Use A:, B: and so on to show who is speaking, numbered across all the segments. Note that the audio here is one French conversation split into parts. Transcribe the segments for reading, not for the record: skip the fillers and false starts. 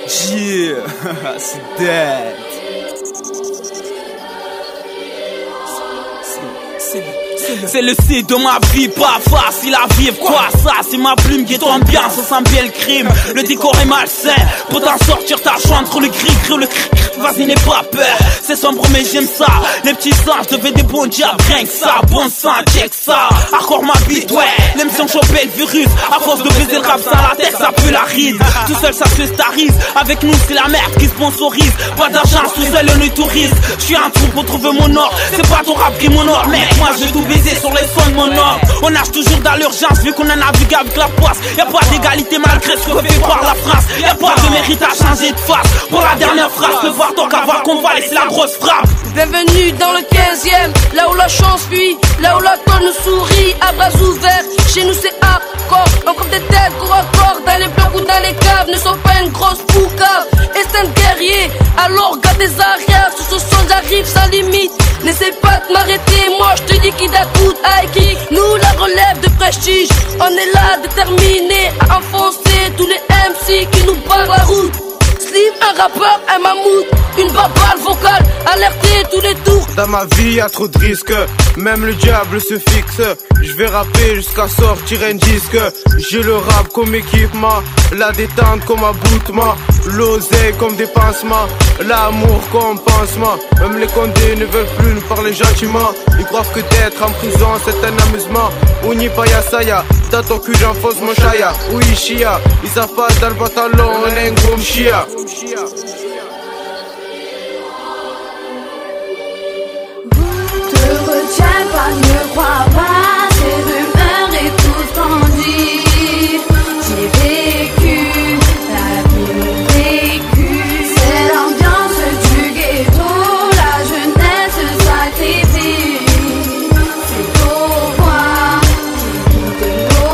A: Yeah, c'est dead. C'est le C de ma vie, pas facile à vivre. Quoi ça, c'est ma plume qui tombe bien, ça sent bien le crime. Le décor est malsain, pour t'en sortir t'as le choix entre le cri, le cri. Vas-y, n'aie pas peur, c'est sombre mais j'aime ça. Les petits singes devaient des bons diables, rien que ça. Bon sang, check ça, hardcore ma bite, ouais. L'émission chopait le virus, à force de baiser le rap sans la tête, ça pue la ride. Tout seul ça se starise, avec nous c'est la merde qui sponsorise. Pas d'argent, tout seul on est touriste. J'suis un trou pour trouver mon or, c'est pas ton rap qui m'honore, mec. Moi je tout baiser sur les sons de mon homme. On nage toujours dans l'urgence vu qu'on a navigué avec la poisse. Y'a pas d'égalité malgré ce que fait croire la France. Y'a pas de mérite à changer de face. Pour la dernière phrase, le voir donc avoir qu'on va laisser la grosse frappe.
B: Bienvenue dans le 15e, là où la chance fuit, là où la colle nous sourit, à bras ouverts. Chez nous c'est hardcore, encore des têtes corps à corps, dans les blocs ou dans les caves, ne sont pas une grosse poucave. Et c'est un guerrier, alors garde des arrières, sur ce son j'arrive sans limite. N'essaie pas de m'arrêter, moi je te dis qui t'écoute, Aiki. Nous la relève de prestige, on est là déterminés à enfoncer tous les MC qui nous barrent la route. Slim, un rappeur, un mammouth, une babale vocale, alerter tous les tours.
C: Dans ma vie y'a trop de risques, même le diable se fixe. Je vais rapper jusqu'à sortir un disque. J'ai le rap comme équipement, la détente comme aboutement, l'oseille comme des pansements, l'amour comme pansement. Même les condés ne veulent plus nous parler gentiment. Ils croient que d'être en prison c'est un amusement. Uni paya saya, dans ton cul j'enfonce mon chaya. Oui chia, ils savent pas dans le pantalon on est un gros chia.
D: Te retiens pas, ne crois pas ces rumeurs et tout ce qu'on dit. J'ai vécu, la vie vécue. C'est l'ambiance du ghetto, la jeunesse sacrifie. C'est pour moi,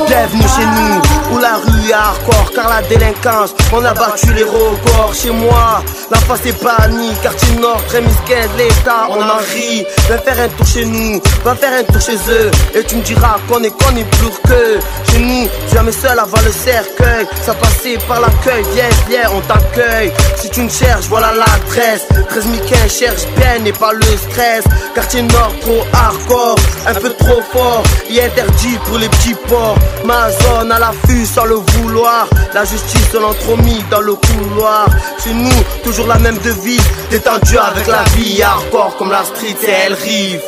E: bienvenue chez nous, où la rue est hardcore, car la délinquance, on a battu les records. Chez moi, la face est bannie, quartier nord, très misquette, l'état, on en rit. Va faire un tour chez nous, va faire un tour chez eux, et tu me diras qu'on est plus que. Chez nous, jamais seul avant le cercueil, ça passait par l'accueil, viens, on t'accueille. Si tu me cherches, voilà l'adresse, 13 Mickey, cherche bien, n'est pas le stress. Quartier nord, trop hardcore, un peu trop fort, il est interdit pour les petits porcs. Ma zone à l'affût sans le vouloir, la justice on l'a trop mis dans le couloir. Chez nous, toujours la même devise, détendu avec la vie, hardcore comme la street et elle rive.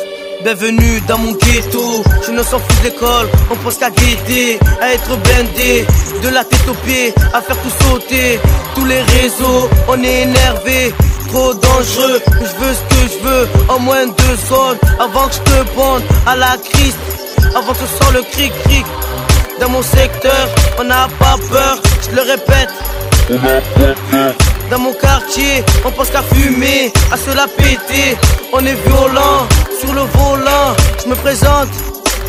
F: Bienvenue dans mon ghetto, je ne s'en fous de l'école, on pense qu'à guetter, à être blindé, de la tête aux pieds, à faire tout sauter, tous les réseaux, on est énervé, trop dangereux, je veux ce que je veux, en moins de 2 secondes, avant que je te bande à la crise, avant que ce soit le cric-cric. Dans mon secteur, on n'a pas peur, je le répète, on n'a pas peur. Dans mon quartier, on pense qu'à fumer, à se la péter. On est violent, sur le volant, je me présente,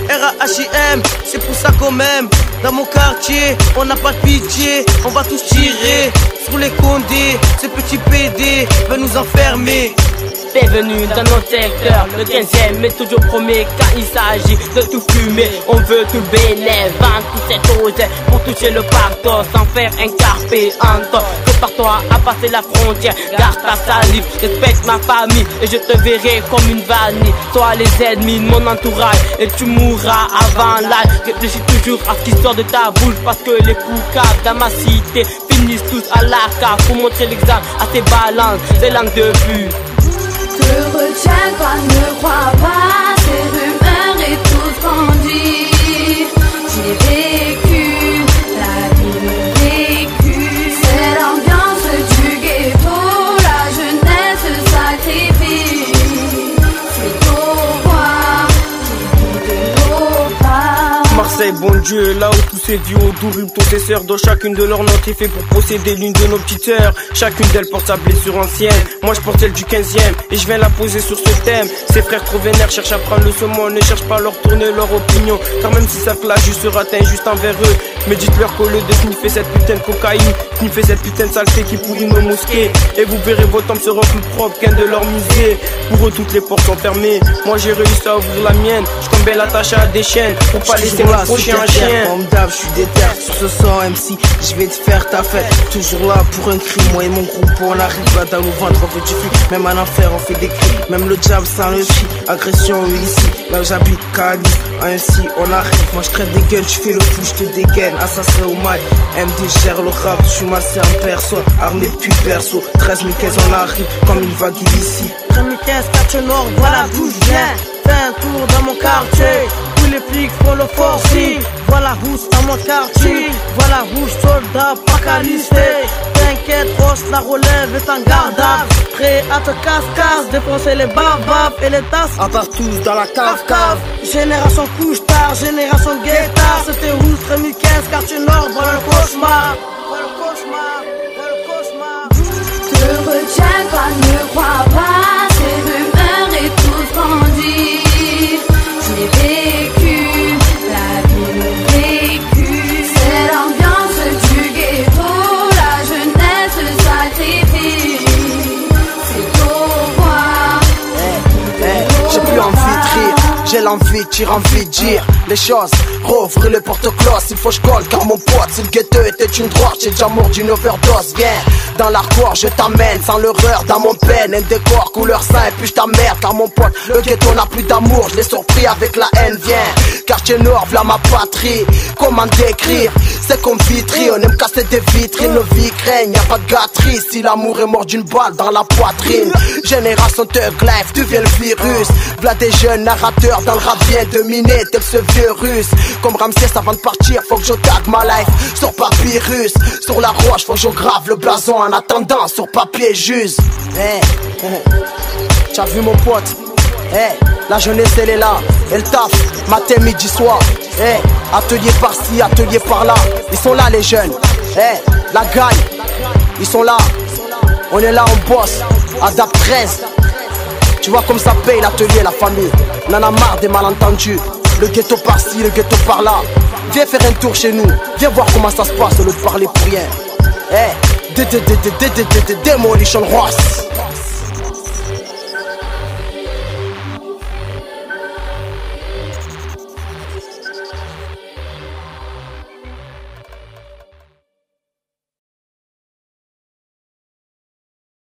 F: R.A.H.I.M, c'est pour ça qu'on m'aime. Dans mon quartier, on n'a pas de pitié, on va tous tirer sur les condés. Ces petits PD veulent nous enfermer.
G: Bienvenue dans notre secteur, le 15e est toujours promis quand il s'agit de tout fumer. On veut tout bénéfice, vendre toute cette osée pour toucher le pacto sans faire un carpé en prépare-toi à passer la frontière, garde ta salive, respecte ma famille et je te verrai comme une vanille. Toi les ennemis de mon entourage et tu mourras avant l'âge. Réfléchis toujours à ce qui sort de ta bouche parce que les poucaves dans ma cité finissent tous à la cave pour montrer l'exemple à tes balances, des langues de vue.
D: te retiens pas, ne crois pas ces rumeurs et tout ce qu'on dit. J'ai vécu, la vie vécue. C'est l'ambiance du ghetto, la jeunesse sacrifie. C'est pour moi, j'ai mis de l'eau pas.
E: Marseille, bon Dieu, là où tous ces duos d'Ourib, tous ces sœurs, dont chacune de leurs notes est fait pour posséder l'une de nos petites sœurs. Chacune d'elles porte sa blessure ancienne. Moi je porte celle du 15e et je viens la poser sur ce thème. Ces frères trop vénères cherchent à prendre le saumon, ne cherchent pas à leur tourner leur opinion. Car même si ça clash, je serai atteint juste envers eux.
C: Mais dites-leur qu'au lieu de sniffer cette putain de cocaïne, sniffer cette putain de saleté qui pourrit nos mosquées. Et vous verrez vos tombes seront plus propres qu'un de leurs musées. Pour eux toutes les portes sont fermées, moi j'ai réussi à ouvrir la mienne. J'suis tombé attaché à des chaînes pour pas laisser mon prochain un chien.
F: Comme d'hab, j'suis déter sur ce son MC, j'vais te faire ta fête. Toujours là pour un cri, moi et mon groupe on arrive à dans nous vendre, on fait du fric. Même en enfer on fait des cris, même le diable sans le chi. Agression oui ici, là où j'habite Cali. MC on arrive, moi j'traite des gueules, j'fais le fou, j'te dégaine. Assassin au mic, MD gère le rap, j'suis massé en perso, armé depuis perso. 13 000 caisses on arrive comme une vague ici. 13 000 caisses, quartier nord, voilà d'où j'viens. Fais un tour dans mon quartier, tous les flics font le forcing. Voilà rousse dans mon quartier, voilà rouge soldat pas calisté. T'inquiète, Ross, la relève est en garde. Prêt à te casse-casse, défoncer les babab et les tasses.
E: À part tous dans la cave-cave.
F: Génération couche-tard, génération guettard. C'était rousse, 13 015, quartier nord, voilà le cauchemar. Voilà le cauchemar, voilà le cauchemar.
D: Te retiens pas, ne crois pas ces rumeurs et tout ce qu'on dit. J'ai vécu, la vie me vécu. C'est l'ambiance du ghetto, la jeunesse sacrifie. C'est au revoir.
E: J'ai plus envie de rire, j'ai l'envie de tirer, envie de dire les choses, rouvrir le porte-cloche. Il faut que je colle car mon pote, si le ghetto était une droite, j'ai déjà mort d'une overdose. Viens dans l'arcoire, je t'amène sans l'horreur dans mon peine. Un décor couleur sang et puis je t'emmerde car mon pote, le ghetto n'a plus d'amour, je l'ai surpris avec la haine. Viens, quartier nord, v'là ma patrie. Comment décrire, c'est comme Vitry, on aime casser des vitrines, nos vies craignent, y'a pas de gâterie. Si l'amour est mort d'une balle dans la poitrine. Génération Thug Life, tu viens le virus. V'là des jeunes narrateurs dans le rap, viens dominer tel ce vieux russe. Comme Ramsès avant de partir, faut que je tag ma life sur papyrus. Sur la roche, faut que je grave le blason en attendant sur papier juste. T'as vu mon pote? La jeunesse elle est là, elle taffe, matin, midi, soir. Atelier par-ci, atelier par-là. Ils sont là les jeunes, la gagne. Ils sont là, on est là, on bosse. Adap 13. Tu vois comme ça paye l'atelier, la famille. On en a marre des malentendus. Le ghetto par-ci, le ghetto par-là. Viens faire un tour chez nous, viens voir comment ça se passe au lieu de parler pour rien. Demolition Ross.